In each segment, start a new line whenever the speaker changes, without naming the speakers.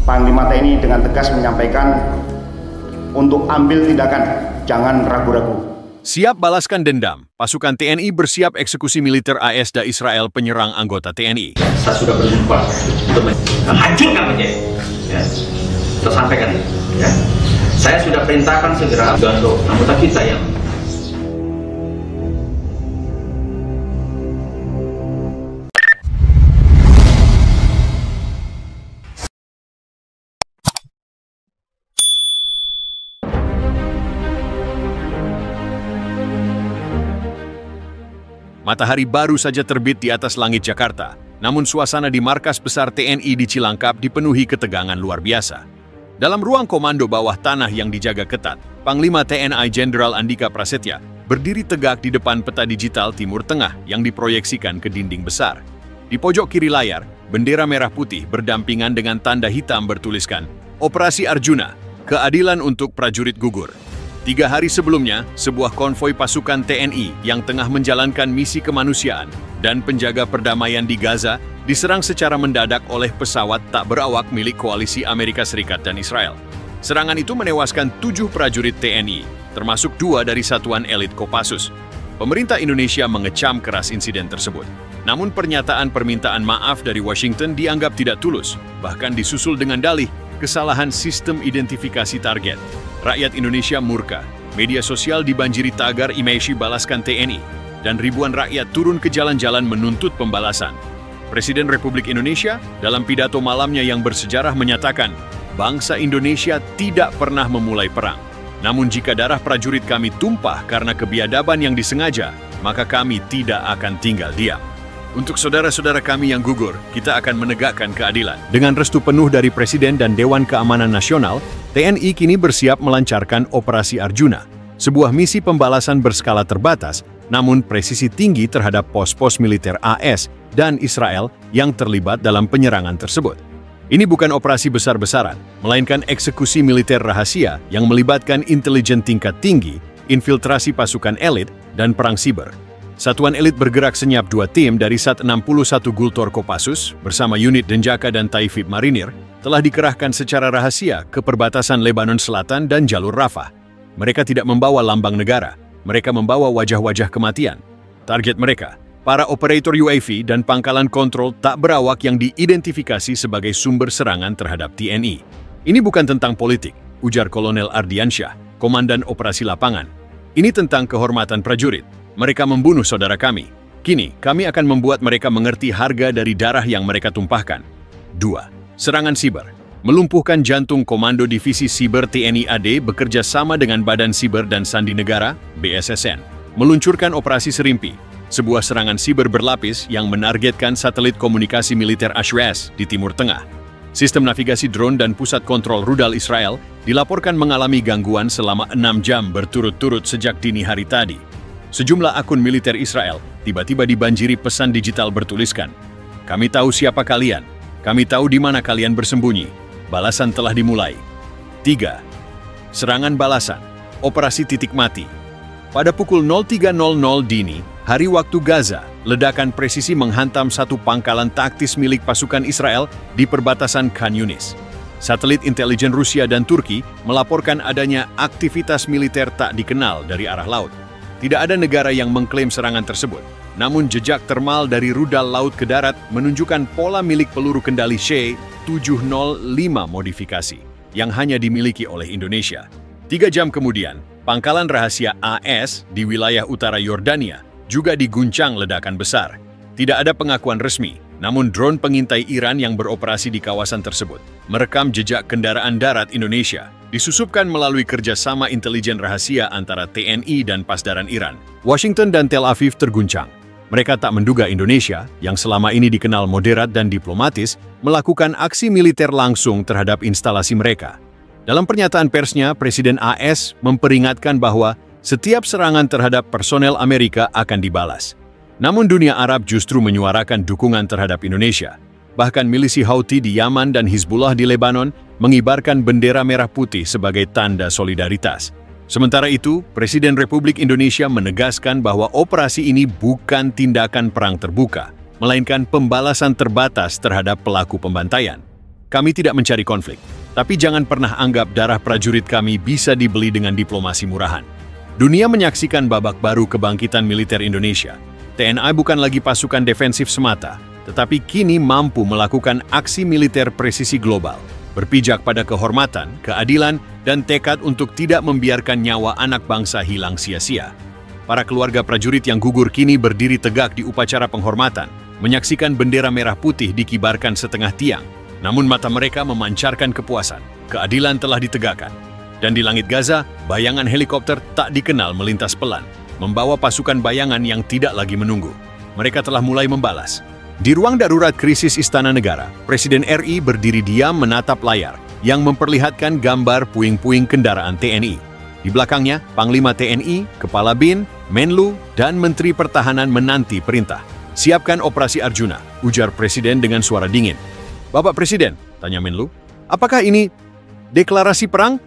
Panglima TNI dengan tegas menyampaikan untuk ambil tindakan, jangan ragu-ragu.
Siap balaskan dendam, pasukan TNI bersiap eksekusi militer AS dan Israel penyerang anggota TNI.
Saya sudah bersumpah untuk menghancurkan Aceh. Ya. Tersampaikan. Ya. Saya sudah perintahkan segera untuk anggota kita yang
Matahari baru saja terbit di atas langit Jakarta, namun suasana di markas besar TNI di Cilangkap dipenuhi ketegangan luar biasa. Dalam ruang komando bawah tanah yang dijaga ketat, Panglima TNI Jenderal Andika Prasetya berdiri tegak di depan peta digital Timur Tengah yang diproyeksikan ke dinding besar. Di pojok kiri layar, bendera merah putih berdampingan dengan tanda hitam bertuliskan, Operasi Arjuna, keadilan untuk prajurit gugur. 3 hari sebelumnya, sebuah konvoi pasukan TNI yang tengah menjalankan misi kemanusiaan dan penjaga perdamaian di Gaza diserang secara mendadak oleh pesawat tak berawak milik koalisi Amerika Serikat dan Israel. Serangan itu menewaskan 7 prajurit TNI, termasuk 2 dari satuan elit Kopassus. Pemerintah Indonesia mengecam keras insiden tersebut. Namun pernyataan permintaan maaf dari Washington dianggap tidak tulus, bahkan disusul dengan dalih kesalahan sistem identifikasi target. Rakyat Indonesia murka, media sosial dibanjiri tagar imeishi balaskan TNI, dan ribuan rakyat turun ke jalan-jalan menuntut pembalasan. Presiden Republik Indonesia dalam pidato malamnya yang bersejarah menyatakan, bangsa Indonesia tidak pernah memulai perang. Namun jika darah prajurit kami tumpah karena kebiadaban yang disengaja, maka kami tidak akan tinggal diam. Untuk saudara-saudara kami yang gugur, kita akan menegakkan keadilan. Dengan restu penuh dari Presiden dan Dewan Keamanan Nasional, TNI kini bersiap melancarkan Operasi Arjuna, sebuah misi pembalasan berskala terbatas, namun presisi tinggi terhadap pos-pos militer AS dan Israel yang terlibat dalam penyerangan tersebut. Ini bukan operasi besar-besaran, melainkan eksekusi militer rahasia yang melibatkan intelijen tingkat tinggi, infiltrasi pasukan elit, dan perang siber. Satuan elit bergerak senyap 2 tim dari Sat 61 Gultor Kopassus bersama unit Denjaka dan Taifib Marinir telah dikerahkan secara rahasia ke perbatasan Lebanon Selatan dan jalur Rafah. Mereka tidak membawa lambang negara, mereka membawa wajah-wajah kematian. Target mereka, para operator UAV dan pangkalan kontrol tak berawak yang diidentifikasi sebagai sumber serangan terhadap TNI. Ini bukan tentang politik, ujar Kolonel Ardiansyah, Komandan Operasi Lapangan. Ini tentang kehormatan prajurit. Mereka membunuh saudara kami. Kini, kami akan membuat mereka mengerti harga dari darah yang mereka tumpahkan. 2. Serangan siber. Melumpuhkan jantung Komando Divisi Siber TNI AD bekerja sama dengan Badan Siber dan Sandi Negara, BSSN, meluncurkan Operasi Serimpi, sebuah serangan siber berlapis yang menargetkan satelit komunikasi militer Ashras di Timur Tengah. Sistem navigasi drone dan pusat kontrol rudal Israel dilaporkan mengalami gangguan selama 6 jam berturut-turut sejak dini hari tadi. Sejumlah akun militer Israel tiba-tiba dibanjiri pesan digital bertuliskan, "Kami tahu siapa kalian, kami tahu di mana kalian bersembunyi, balasan telah dimulai." 3. Serangan balasan, Operasi Titik Mati. Pada pukul 03.00 dini, hari waktu Gaza, ledakan presisi menghantam satu pangkalan taktis milik pasukan Israel di perbatasan Khan Yunis. Satelit intelijen Rusia dan Turki melaporkan adanya aktivitas militer tak dikenal dari arah laut. Tidak ada negara yang mengklaim serangan tersebut, namun jejak termal dari rudal laut ke darat menunjukkan pola milik peluru kendali She-705 modifikasi yang hanya dimiliki oleh Indonesia. 3 jam kemudian, pangkalan rahasia AS di wilayah utara Yordania juga diguncang ledakan besar. Tidak ada pengakuan resmi, namun drone pengintai Iran yang beroperasi di kawasan tersebut merekam jejak kendaraan darat Indonesia, disusupkan melalui kerjasama intelijen rahasia antara TNI dan Pasdaran Iran. Washington dan Tel Aviv terguncang. Mereka tak menduga Indonesia, yang selama ini dikenal moderat dan diplomatis, melakukan aksi militer langsung terhadap instalasi mereka. Dalam pernyataan persnya, Presiden AS memperingatkan bahwa setiap serangan terhadap personel Amerika akan dibalas. Namun dunia Arab justru menyuarakan dukungan terhadap Indonesia. Bahkan milisi Houthi di Yaman dan Hizbullah di Lebanon mengibarkan bendera merah putih sebagai tanda solidaritas. Sementara itu, Presiden Republik Indonesia menegaskan bahwa operasi ini bukan tindakan perang terbuka, melainkan pembalasan terbatas terhadap pelaku pembantaian. Kami tidak mencari konflik, tapi jangan pernah anggap darah prajurit kami bisa dibeli dengan diplomasi murahan. Dunia menyaksikan babak baru kebangkitan militer Indonesia. TNI bukan lagi pasukan defensif semata, tetapi kini mampu melakukan aksi militer presisi global, berpijak pada kehormatan, keadilan, dan tekad untuk tidak membiarkan nyawa anak bangsa hilang sia-sia. Para keluarga prajurit yang gugur kini berdiri tegak di upacara penghormatan, menyaksikan bendera merah putih dikibarkan setengah tiang, namun mata mereka memancarkan kepuasan. Keadilan telah ditegakkan. Dan di langit Gaza, bayangan helikopter tak dikenal melintas pelan, membawa pasukan bayangan yang tidak lagi menunggu. Mereka telah mulai membalas. Di ruang darurat krisis Istana Negara, Presiden RI berdiri diam menatap layar yang memperlihatkan gambar puing-puing kendaraan TNI. Di belakangnya, Panglima TNI, Kepala BIN, Menlu, dan Menteri Pertahanan menanti perintah. Siapkan operasi Arjuna, ujar Presiden dengan suara dingin. Bapak Presiden, tanya Menlu, apakah ini deklarasi perang?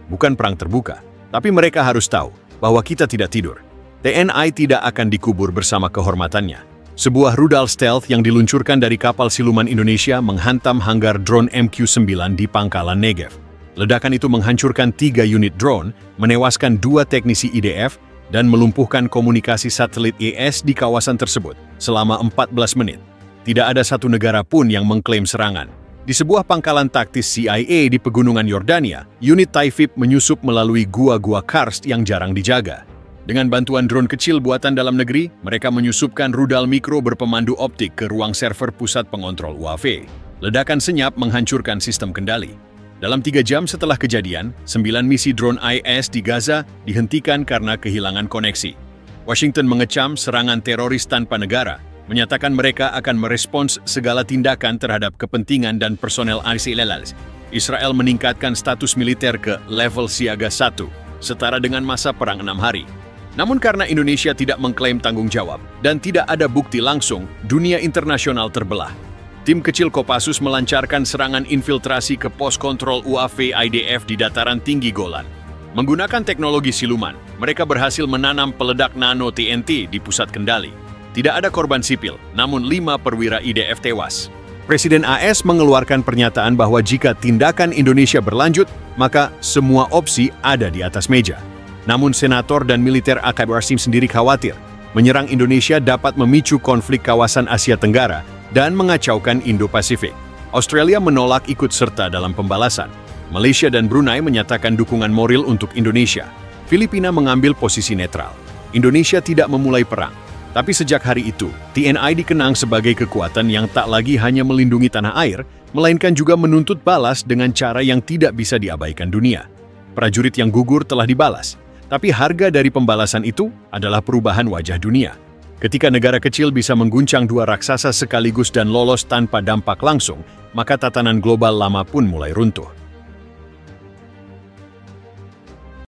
Bukan perang terbuka, tapi mereka harus tahu bahwa kita tidak tidur. TNI tidak akan dikubur bersama kehormatannya. Sebuah rudal stealth yang diluncurkan dari kapal siluman Indonesia menghantam hanggar drone MQ-9 di Pangkalan Negev. Ledakan itu menghancurkan 3 unit drone, menewaskan 2 teknisi IDF, dan melumpuhkan komunikasi satelit ES di kawasan tersebut selama 14 menit. Tidak ada satu negara pun yang mengklaim serangan. Di sebuah pangkalan taktis CIA di pegunungan Yordania, unit Taifib menyusup melalui gua-gua karst yang jarang dijaga. Dengan bantuan drone kecil buatan dalam negeri, mereka menyusupkan rudal mikro berpemandu optik ke ruang server pusat pengontrol UAV. Ledakan senyap menghancurkan sistem kendali. Dalam 3 jam setelah kejadian, 9 misi drone IS di Gaza dihentikan karena kehilangan koneksi. Washington mengecam serangan teroris tanpa negara, menyatakan mereka akan merespons segala tindakan terhadap kepentingan dan personel Israel. Israel meningkatkan status militer ke level siaga 1, setara dengan masa perang 6 hari. Namun karena Indonesia tidak mengklaim tanggung jawab dan tidak ada bukti langsung, dunia internasional terbelah. Tim kecil Kopassus melancarkan serangan infiltrasi ke pos kontrol UAV IDF di dataran tinggi Golan. Menggunakan teknologi siluman, mereka berhasil menanam peledak nano TNT di pusat kendali. Tidak ada korban sipil, namun 5 perwira IDF tewas. Presiden AS mengeluarkan pernyataan bahwa jika tindakan Indonesia berlanjut, maka semua opsi ada di atas meja. Namun senator dan militer Akbar Qasim sendiri khawatir, menyerang Indonesia dapat memicu konflik kawasan Asia Tenggara dan mengacaukan Indo-Pasifik. Australia menolak ikut serta dalam pembalasan. Malaysia dan Brunei menyatakan dukungan moral untuk Indonesia. Filipina mengambil posisi netral. Indonesia tidak memulai perang. Tapi sejak hari itu, TNI dikenang sebagai kekuatan yang tak lagi hanya melindungi tanah air, melainkan juga menuntut balas dengan cara yang tidak bisa diabaikan dunia. Prajurit yang gugur telah dibalas, tapi harga dari pembalasan itu adalah perubahan wajah dunia. Ketika negara kecil bisa mengguncang 2 raksasa sekaligus dan lolos tanpa dampak langsung, maka tatanan global lama pun mulai runtuh.